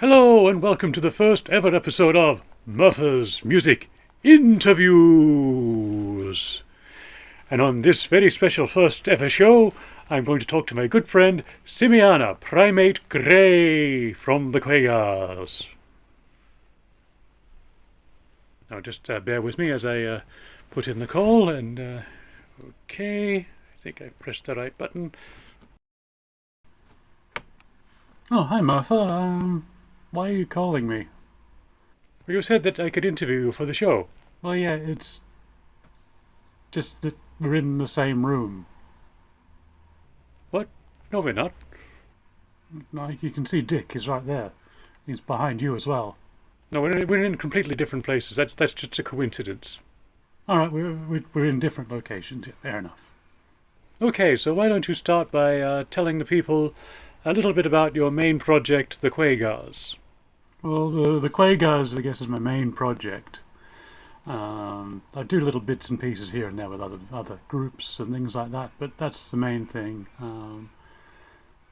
Hello and welcome to the first ever episode of Murfer's Music Interviews. And on this very special first ever show, I'm going to talk to my good friend Simiana, Prime8 Grey from the Quagaars. Now just bear with me as I put in the call and okay, I think I've pressed the right button. Oh, hi Murfer, why are you calling me? Well, you said that I could interview you for the show. Well, yeah, it's just that we're in the same room. What? No, we're not. Like you can see, Dick is right there. He's behind you as well. No, we're in completely different places. That's just a coincidence. All right, we're in different locations. Yeah, fair enough. Okay, so why don't you start by telling the people a little bit about your main project, the Quagaars. Well, the Quagaars, I guess, is my main project. I do little bits and pieces here and there with other groups and things like that, but that's the main thing.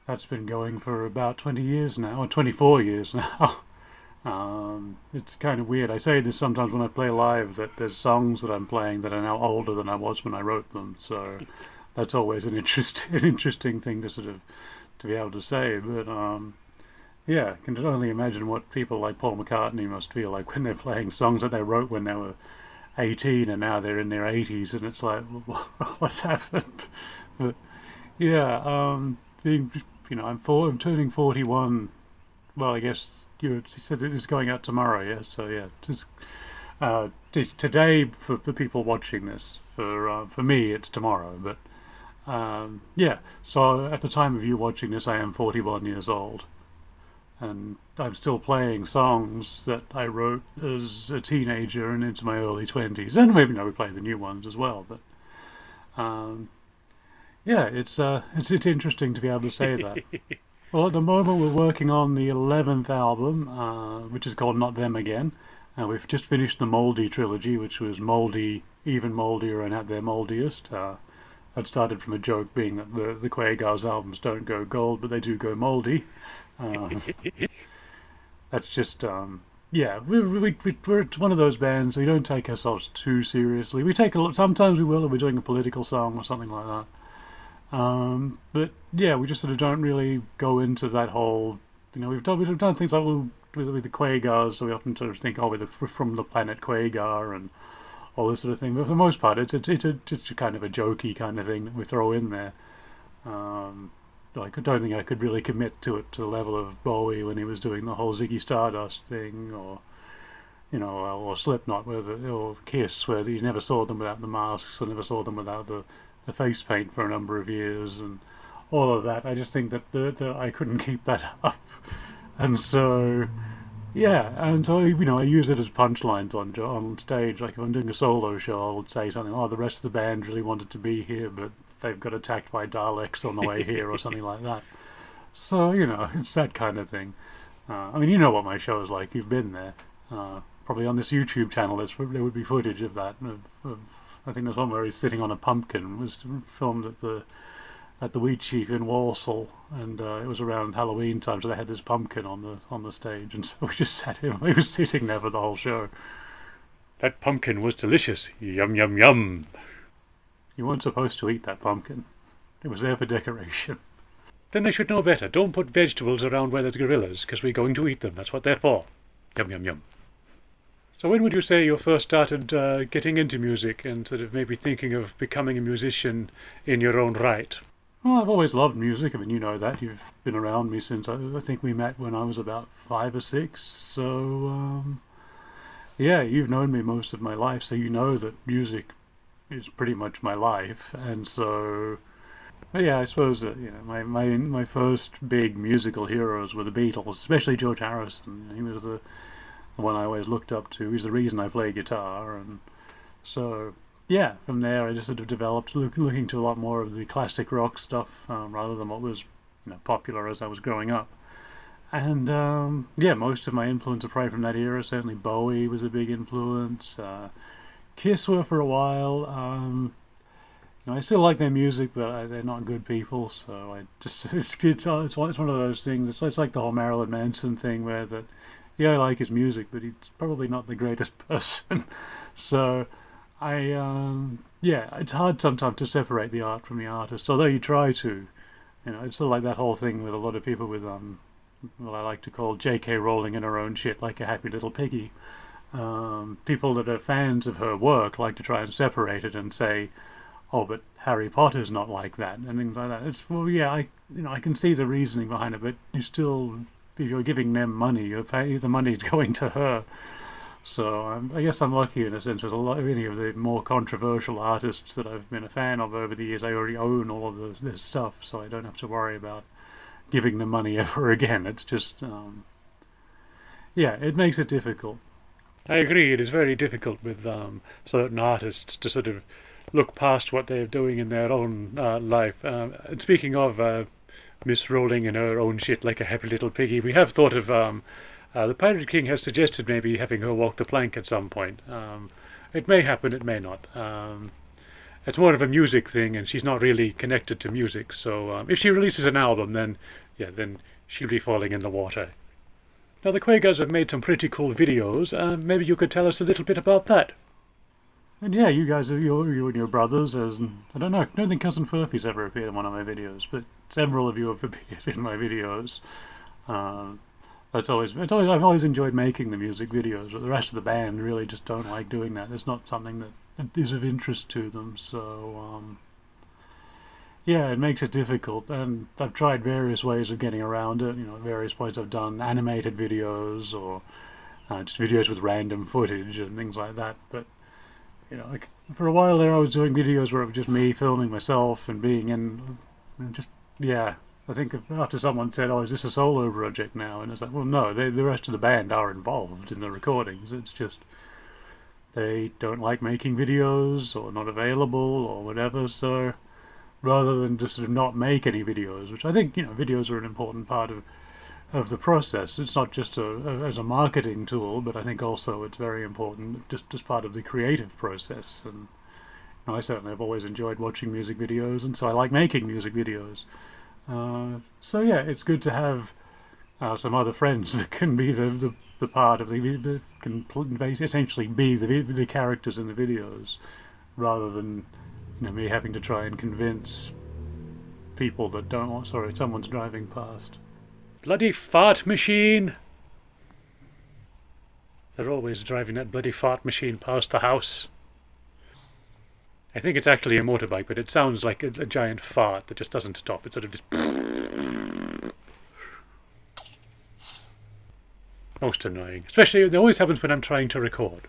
That's been going for about 20 years now, or 24 years now. It's kind of weird. I say this sometimes when I play live, that there's songs that I'm playing that are now older than I was when I wrote them, so that's always an interesting thing to sort of to be able to say, but yeah, I can only imagine what people like Paul McCartney must feel like when they're playing songs that they wrote when they were 18 and now they're in their 80s, and it's like, what's happened? But yeah, I'm turning 41. Well, I guess you said it is going out tomorrow, yeah. So yeah, today for people watching this. For me, it's tomorrow, but. Yeah, so at the time of you watching this, I am 41 years old, and I'm still playing songs that I wrote as a teenager and into my early 20s, and maybe we play the new ones as well. But yeah, it's interesting to be able to say that. Well, at the moment we're working on the 11th album, which is called Not Them Again. We've just finished the Mouldy trilogy, which was Mouldy, Even Mouldier, and At Their Mouldiest. That started from a joke being that the Quagaars albums don't go gold, but they do go mouldy. That's just, yeah, we're one of those bands. We don't take ourselves too seriously. We take a lot. Sometimes we will if we're doing a political song or something like that. But yeah, we just sort of don't really go into that whole. We've done things like with the Quagaars, so we often sort of think, oh, we're from the planet Quagar and all this sort of thing. But for the most part, it's a kind of a jokey kind of thing that we throw in there. I don't think I could really commit to it to the level of Bowie when he was doing the whole Ziggy Stardust thing, or or Slipknot, or Kiss, where you never saw them without the masks, or never saw them without the face paint for a number of years, and all of that. I just think that I couldn't keep that up, and so. Yeah, and so I use it as punchlines on stage. Like if I'm doing a solo show, I would say something. Oh, the rest of the band really wanted to be here, but they've got attacked by Daleks on the way here, or something like that. So it's that kind of thing. You know what my show is like. You've been there. Probably on this YouTube channel, there would be footage of that. I think there's one where he's sitting on a pumpkin. It was filmed at the Wheat Sheaf in Walsall, and it was around Halloween time, so they had this pumpkin on the stage, and so we just sat him. He was sitting there for the whole show. That pumpkin was delicious. Yum yum yum. You weren't supposed to eat that pumpkin. It was there for decoration. Then I should know better. Don't put vegetables around where there's gorillas, because we're going to eat them. That's what they're for. Yum yum yum. So when would you say you first started getting into music and sort of maybe thinking of becoming a musician in your own right? Well, I've always loved music. You know that. You've been around me since I think we met when I was about 5 or 6. So, yeah, you've known me most of my life, so you know that music is pretty much my life. And so, yeah, I suppose that my first big musical heroes were the Beatles, especially George Harrison. He was the one I always looked up to. He's the reason I play guitar, and so. Yeah, from there I just sort of developed looking to a lot more of the classic rock stuff rather than what was popular as I was growing up. And yeah, most of my influence are probably from that era. Certainly Bowie was a big influence. Kiss were for a while. I still like their music, but they're not good people. So I just it's one of those things. It's like the whole Marilyn Manson thing, where that yeah, I like his music, but he's probably not the greatest person. So yeah, it's hard sometimes to separate the art from the artist. Although you try to, it's sort of like that whole thing with a lot of people with what I like to call J.K. Rowling in her own shit, like a happy little piggy. People that are fans of her work like to try and separate it and say, "Oh, but Harry Potter's not like that," and things like that. It's well, yeah, I can see the reasoning behind it, but you still, if you're giving them money, the money's going to her. So I guess I'm lucky in a sense with a lot of any of the more controversial artists that I've been a fan of over the years. I already own all of this stuff, so I don't have to worry about giving them money ever again. It's just, yeah, it makes it difficult. I agree. It is very difficult with certain artists to sort of look past what they're doing in their own life. And speaking of Miss Rowling in her own shit like a happy little piggy, we have thought of the Pirate King has suggested maybe having her walk the plank at some point. It may happen, it may not. It's more of a music thing, and she's not really connected to music. So if she releases an album, then yeah, then she'll be falling in the water. Now the Quagaars have made some pretty cool videos. Maybe you could tell us a little bit about that. And yeah, you guys, you and your brothers, I don't know, I don't think Cousin Furphy's ever appeared in one of my videos, but several of you have appeared in my videos. I've always enjoyed making the music videos, but the rest of the band really just don't like doing that. It's not something that is of interest to them, so yeah, it makes it difficult, and I've tried various ways of getting around it. At various points I've done animated videos or just videos with random footage and things like that, but like for a while there I was doing videos where it was just me filming myself and being in, and just, yeah, I think after someone said, "Oh, is this a solo project now?" And it's like, well, no, the rest of the band are involved in the recordings. It's just they don't like making videos or not available or whatever. So rather than just sort of not make any videos, which I think videos are an important part of the process. It's not just as a marketing tool, but I think also it's very important just as part of the creative process. And I certainly have always enjoyed watching music videos, and so I like making music videos. So yeah, it's good to have some other friends that can be the part of the can essentially be the characters in the videos, rather than me having to try and convince people that don't want. Sorry, someone's driving past. Bloody fart machine! They're always driving that bloody fart machine past the house. I think it's actually a motorbike, but it sounds like a giant fart that just doesn't stop. It sort of just... Most annoying. Especially, it always happens when I'm trying to record.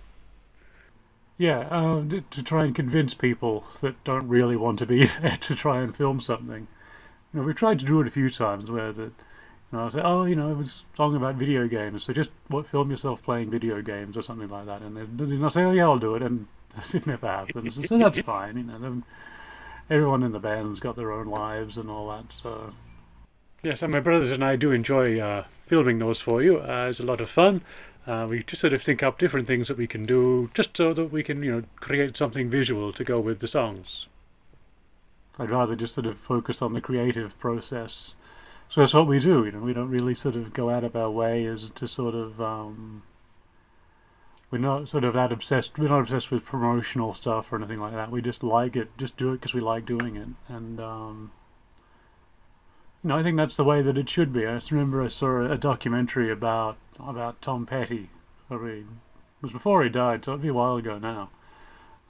Yeah, to try and convince people that don't really want to be there to try and film something. We've tried to do it a few times where that... I say, oh, it was a song about video games, so just film yourself playing video games or something like that. And then I say, oh yeah, I'll do it, and it never happens. So that's fine, everyone in the band's got their own lives and all that, so... Yes, and my brothers and I do enjoy filming those for you. It's a lot of fun. We just sort of think up different things that we can do, just so that we can, create something visual to go with the songs. I'd rather just sort of focus on the creative process. So that's what we do, we don't really sort of go out of our way as to sort of, we're not sort of that obsessed, we're not obsessed with promotional stuff or anything like that. We just like it, just do it because we like doing it. And, I think that's the way that it should be. I just remember I saw a documentary about Tom Petty. It was before he died, so it'd be a while ago now.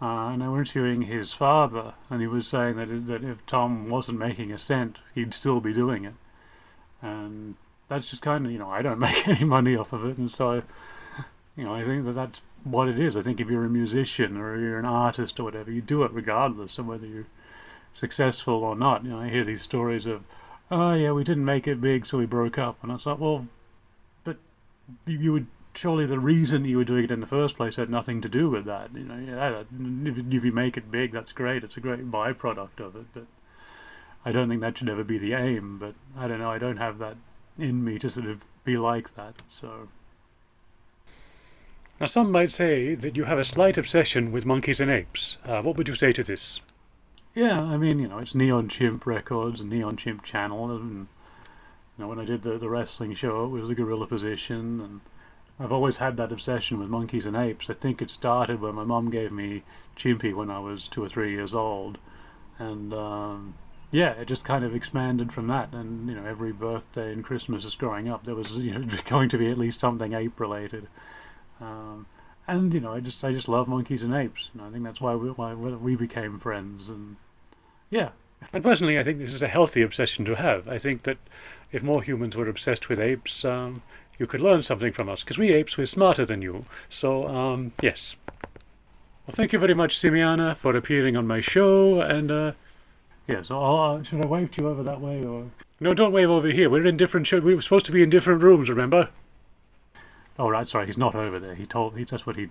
And they were interviewing his father, and he was saying that if Tom wasn't making a cent, he'd still be doing it. And that's just kind of, I don't make any money off of it, and so, I think that's what it is. I think if you're a musician or you're an artist or whatever, you do it regardless of whether you're successful or not. I hear these stories of, oh yeah, we didn't make it big, so we broke up, and I thought, well, but you would surely the reason you were doing it in the first place had nothing to do with that. If you make it big, that's great. It's a great byproduct of it, but I don't think that should ever be the aim, but I don't know, I don't have that in me to sort of be like that, so... Now some might say that you have a slight obsession with monkeys and apes. What would you say to this? Yeah, I mean, it's Neon Chimp Records and Neon Chimp Channel, and when I did the wrestling show, it was the gorilla position, and I've always had that obsession with monkeys and apes. I think it started when my mum gave me Chimpy when I was 2 or 3 years old, and yeah, it just kind of expanded from that. And every birthday and Christmas growing up, there was going to be at least something ape related. And I just love monkeys and apes. I think that's why we became friends. And yeah, and personally, I think this is a healthy obsession to have. I think that if more humans were obsessed with apes, you could learn something from us, because we apes, we're smarter than you. So, yes. Well, thank you very much, Simiana, for appearing on my show, and, yeah, so should I wave to you over that way, or...? No, don't wave over here. We're in different we were supposed to be in different rooms, remember? Oh, right, sorry, he's not over there. That's what he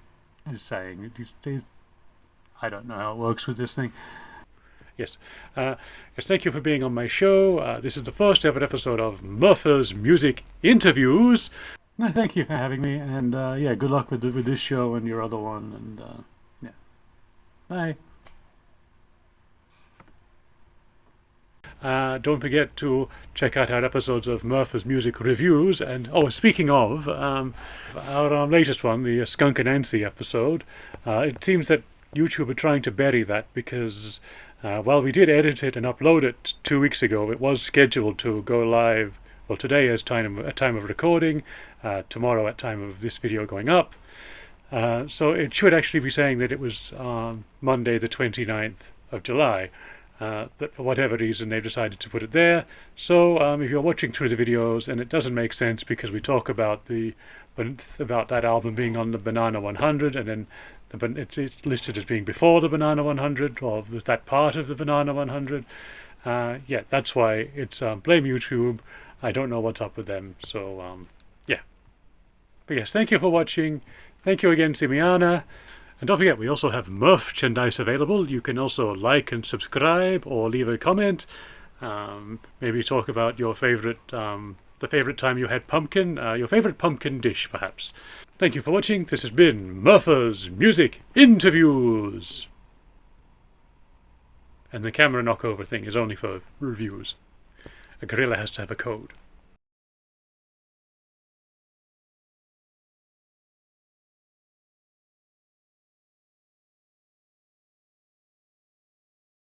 is saying. I don't know how it works with this thing. Yes. Yes, thank you for being on my show. This is the first ever episode of Murfer's Music Interviews. No, thank you for having me, and yeah, good luck with this show and your other one, and yeah. Bye. Don't forget to check out our episodes of Murfer's Music Reviews, and speaking of, our latest one, the Skunk and Nancy episode, it seems that YouTube are trying to bury that, because while we did edit it and upload it 2 weeks ago, it was scheduled to go live, well, today as time of recording, tomorrow at time of this video going up. So it should actually be saying that it was Monday the 29th of July. But for whatever reason, they've decided to put it there. So if you're watching through the videos and it doesn't make sense because we talk about that album being on the Banana 100, and then it's listed as being before the Banana 100, or that part of the Banana 100. Yeah, that's why it's blame YouTube. I don't know what's up with them. So yeah. But yes, thank you for watching. Thank you again, Simiana. And don't forget, we also have merchandise available. You can also like and subscribe or leave a comment. Maybe talk about your favorite, the favorite time you had pumpkin, your favorite pumpkin dish, perhaps. Thank you for watching. This has been Murfer's Music Interviews. And the camera knockover thing is only for reviews. A gorilla has to have a code.